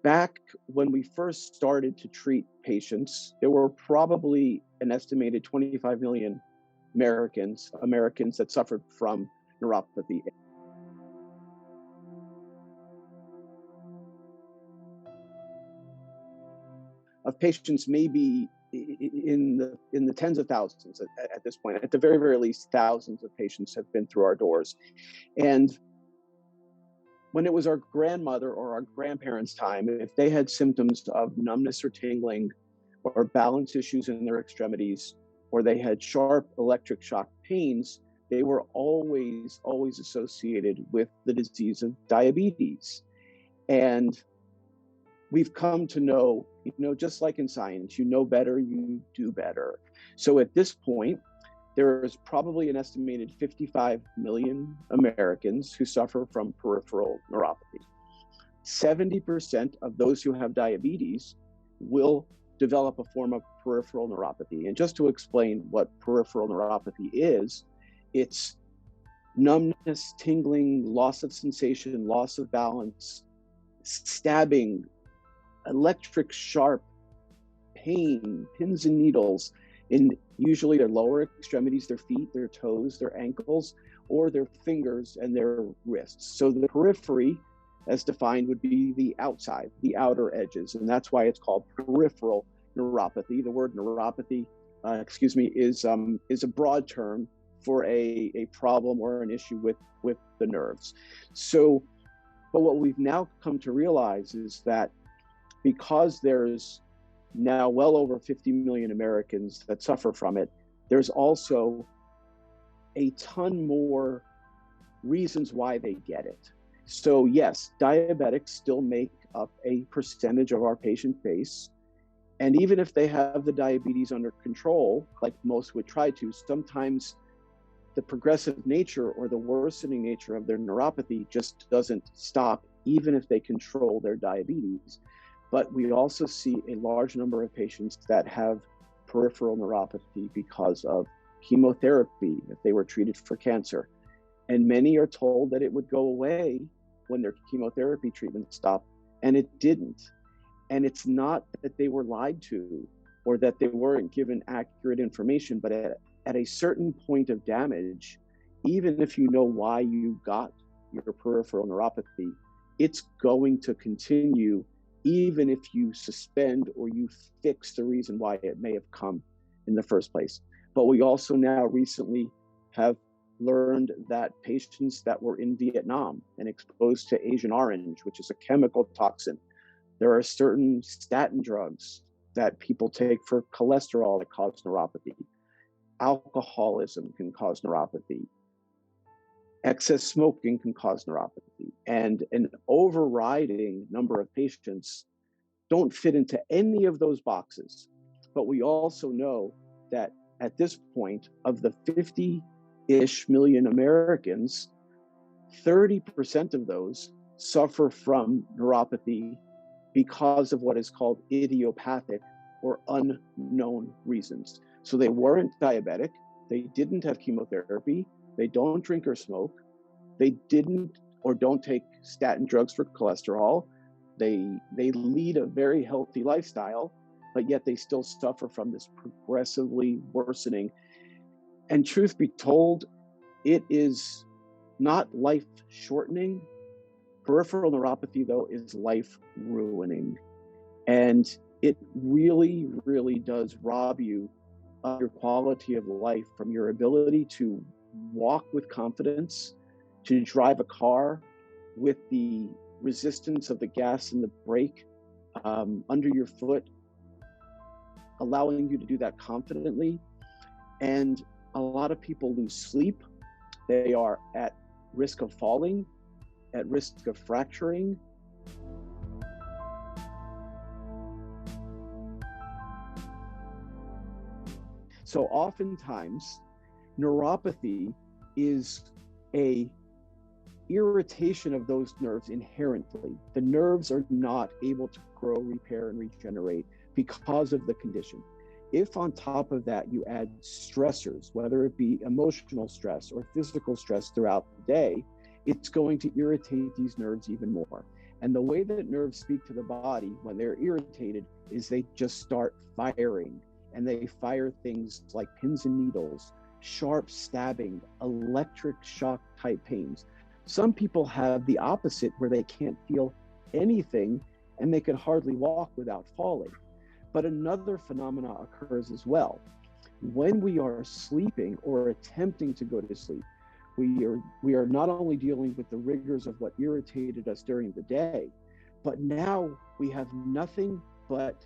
Back when we first started to treat patients, there were probably an estimated 25 million Americans that suffered from neuropathy. Of patients, maybe in the tens of thousands at this point. At the very least, thousands of patients have been through our doors. And when it was our grandmother or our grandparents' time, if they had symptoms of numbness or tingling or balance issues in their extremities, or they had sharp electric shock pains, they were always associated with the disease of diabetes. And we've come to know, just like in science, you know better, you do better. So at this point, there is probably an estimated 55 million Americans who suffer from peripheral neuropathy. 70% of those who have diabetes will develop a form of peripheral neuropathy. And just to explain what peripheral neuropathy is, it's numbness, tingling, loss of sensation, loss of balance, stabbing, electric sharp pain, pins and needles in usually their lower extremities, their feet, their toes, their ankles, or their fingers and their wrists. So the periphery, as defined, would be the outside, the outer edges, and that's why it's called peripheral neuropathy. The word neuropathy, is a broad term for a problem or an issue with the nerves. So, but what we've now come to realize is that because there's now well over 50 million Americans that suffer from it, there's also a ton more reasons why they get it. So yes, diabetics still make up a percentage of our patient base. And even if they have the diabetes under control, like most would try to, sometimes the progressive nature or the worsening nature of their neuropathy just doesn't stop, even if they control their diabetes. But we also see a large number of patients that have peripheral neuropathy because of chemotherapy, if they were treated for cancer. And many are told that it would go away when their chemotherapy treatment stopped, and it didn't. And it's not that they were lied to or that they weren't given accurate information, but at a certain point of damage, even if you know why you got your peripheral neuropathy, it's going to continue even if you suspend or you fix the reason why it may have come in the first place. But we also now recently have learned that patients that were in Vietnam and exposed to Agent Orange, which is a chemical toxin, there are certain statin drugs that people take for cholesterol that cause neuropathy. Alcoholism can cause neuropathy. Excess smoking can cause neuropathy. And an overriding number of patients don't fit into any of those boxes. But we also know that at this point, of the 50-ish million Americans, 30% of those suffer from neuropathy because of what is called idiopathic or unknown reasons. So they weren't diabetic, they didn't have chemotherapy, they don't drink or smoke, they didn't or don't take statin drugs for cholesterol, they lead a very healthy lifestyle, but yet they still suffer from this progressively worsening. And truth be told, it is not life-shortening. Peripheral neuropathy, though, is life-ruining. And it really, really does rob you of your quality of life, from your ability to walk with confidence, to drive a car with the resistance of the gas and the brake under your foot, allowing you to do that confidently. And a lot of people lose sleep. They are at risk of falling, at risk of fracturing. So oftentimes, neuropathy is a irritation of those nerves inherently. The nerves are not able to grow, repair, and regenerate because of the condition. If on top of that you add stressors, whether it be emotional stress or physical stress throughout the day, it's going to irritate these nerves even more. And the way that nerves speak to the body when they're irritated is they just start firing, and they fire things like pins and needles, sharp stabbing, electric shock type pains. Some people have the opposite, where they can't feel anything and they could hardly walk without falling. But another phenomena occurs as well. When we are sleeping or attempting to go to sleep, we are not only dealing with the rigors of what irritated us during the day, but now we have nothing but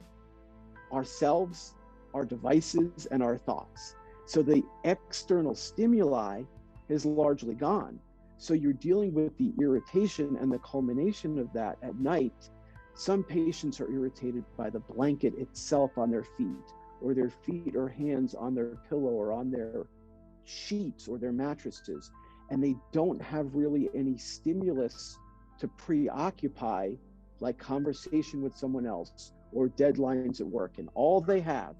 ourselves, our devices, and our thoughts. So the external stimuli is largely gone. So you're dealing with the irritation and the culmination of that at night. Some patients are irritated by the blanket itself on their feet, or their feet or hands on their pillow or on their sheets or their mattresses, and they don't have really any stimulus to preoccupy, like conversation with someone else or deadlines at work. And all they have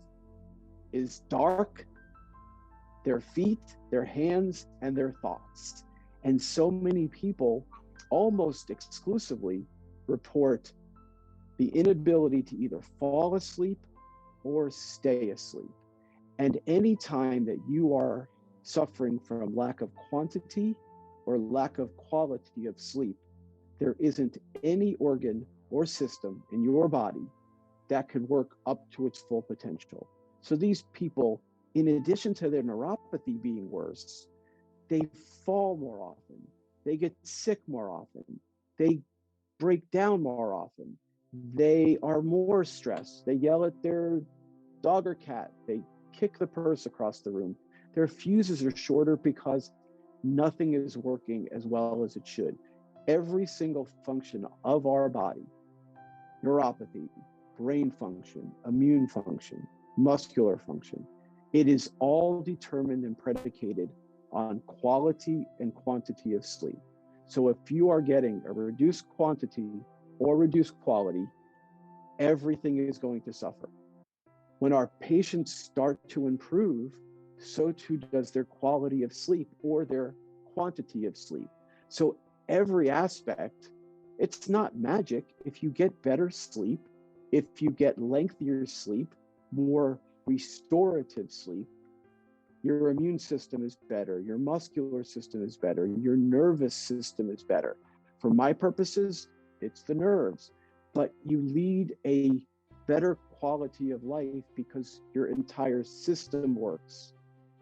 is dark, their feet, their hands, and their thoughts. And so many people almost exclusively report the inability to either fall asleep or stay asleep. And any time that you are suffering from lack of quantity or lack of quality of sleep, there isn't any organ or system in your body that could work up to its full potential. So these people, in addition to their neuropathy being worse, they fall more often, they get sick more often, they break down more often, they are more stressed, they yell at their dog or cat, they kick the purse across the room. Their fuses are shorter because nothing is working as well as it should. Every single function of our body, neuropathy, brain function, immune function, muscular function, it is all determined and predicated on quality and quantity of sleep. So if you are getting a reduced quantity or reduced quality, everything is going to suffer. When our patients start to improve, so too does their quality of sleep or their quantity of sleep. So every aspect, it's not magic. If you get better sleep, if you get lengthier sleep, more restorative sleep, your immune system is better, your muscular system is better, your nervous system is better. For my purposes, it's the nerves, but you lead a better quality of life because your entire system works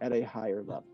at a higher level.